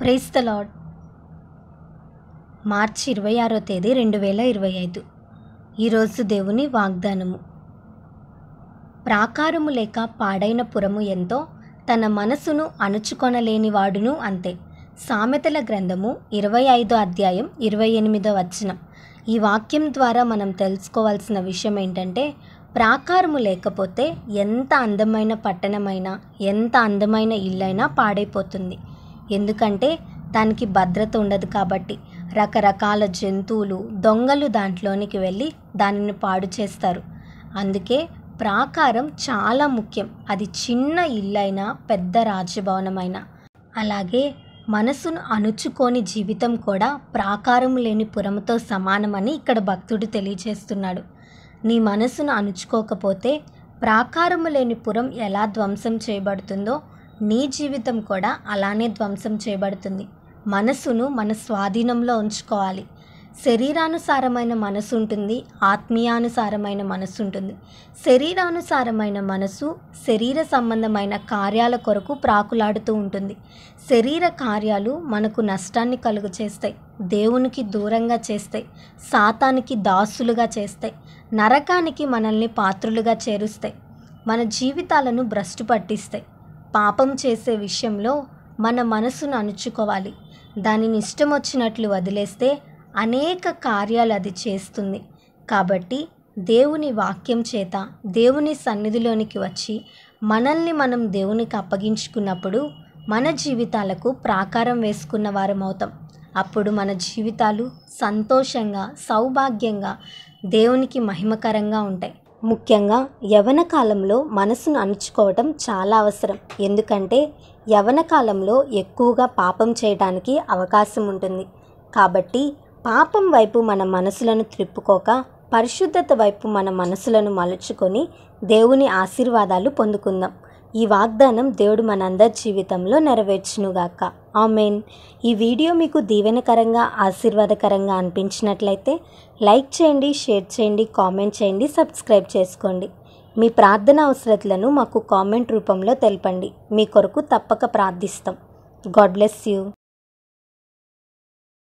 Praise the lord. మార్చి 26వ తేదీ 2025. ఈరోజు దేవుని వాగ్దానము. ప్రాకారము లేక పాడైన పురము ఎంతో, తన మనసును అణుచుకొనలేని వాడును అంతే. సామెతల గ్రంథము 25వ అధ్యాయం 28వ వచనం. ఈ వాక్యం ద్వారా మనం తెలుసుకోవాల్సిన విషయం ఏంటంటే, ప్రాకారము లేకపోతే ఎంత అందమైన పట్టణమైనా, ఎంత అందమైన ఇల్లైనా పాడైపోతుంది. ఎందుకంటే దానికి భద్రత ఉండదు కాబట్టి. రకరకాల జంతువులు, దొంగలు దాంట్లోనికి వెళ్ళి దానిని పాడు చేస్తారు. అందుకే ప్రాకారం చాలా ముఖ్యం. అది చిన్న ఇల్లైనా, పెద్ద రాజభవనమైనా. అలాగే మనసును అణుచుకోని జీవితం కూడా ప్రాకారం లేని పురముతో సమానమని ఇక్కడ భక్తుడు తెలియజేస్తున్నాడు. నీ మనసును అణుచుకోకపోతే ప్రాకారము లేని పురం ఎలా ధ్వంసం చేయబడుతుందో నీ జీవితం కూడా అలానే ధ్వంసం చేయబడుతుంది. మనసును మన స్వాధీనంలో ఉంచుకోవాలి. శరీరానుసారమైన మనసు ఉంటుంది, ఆత్మీయానుసారమైన మనసు ఉంటుంది. శరీరానుసారమైన మనసు శరీర సంబంధమైన కార్యాల కొరకు ప్రాకులాడుతూ ఉంటుంది. శరీర కార్యాలు మనకు నష్టాన్ని కలుగు చేస్తాయి, దేవునికి దూరంగా చేస్తాయి, సాతానికి దాసులుగా చేస్తాయి, నరకానికి మనల్ని పాత్రులుగా చేరుస్తాయి, మన జీవితాలను భ్రష్టు పట్టిస్తాయి. పాపం చేసే విషయంలో మన మనసును అణుచుకోవాలి. దానిని ఇష్టం వచ్చినట్లు వదిలేస్తే అనేక కార్యాలు అది చేస్తుంది. కాబట్టి దేవుని వాక్యం చేత దేవుని సన్నిధిలోనికి వచ్చి మనల్ని మనం దేవునికి అప్పగించుకున్నప్పుడు మన జీవితాలకు ప్రాకారం వేసుకున్న వారం అవుతాం. అప్పుడు మన జీవితాలు సంతోషంగా, సౌభాగ్యంగా, దేవునికి మహిమకరంగా ఉంటాయి. ముఖ్యంగా యవ్వన కాలంలో మనసును అణుచుకోవటం చాలా అవసరం. ఎందుకంటే యవ్వన కాలంలో ఎక్కువగా పాపం చేయడానికి అవకాశం ఉంటుంది. కాబట్టి పాపం వైపు మన మనసులను త్రిప్పుకోక పరిశుద్ధత వైపు మన మనసులను మలుచుకొని దేవుని ఆశీర్వాదాలు పొందుకుందాం. ఈ వాగ్దానం దేవుడు మనందరి జీవితంలో నెరవేర్చునుగాక. ఆమేన్. ఈ వీడియో మీకు దీవెనకరంగా, ఆశీర్వాదకరంగా అనిపించినట్లయితే లైక్ చేయండి, షేర్ చేయండి, కామెంట్ చేయండి, సబ్స్క్రైబ్ చేసుకోండి. మీ ప్రార్థన అవసరతలను మాకు కామెంట్ రూపంలో తెలపండి. మీ కొరకు తప్పక ప్రార్థిస్తాం. God bless you.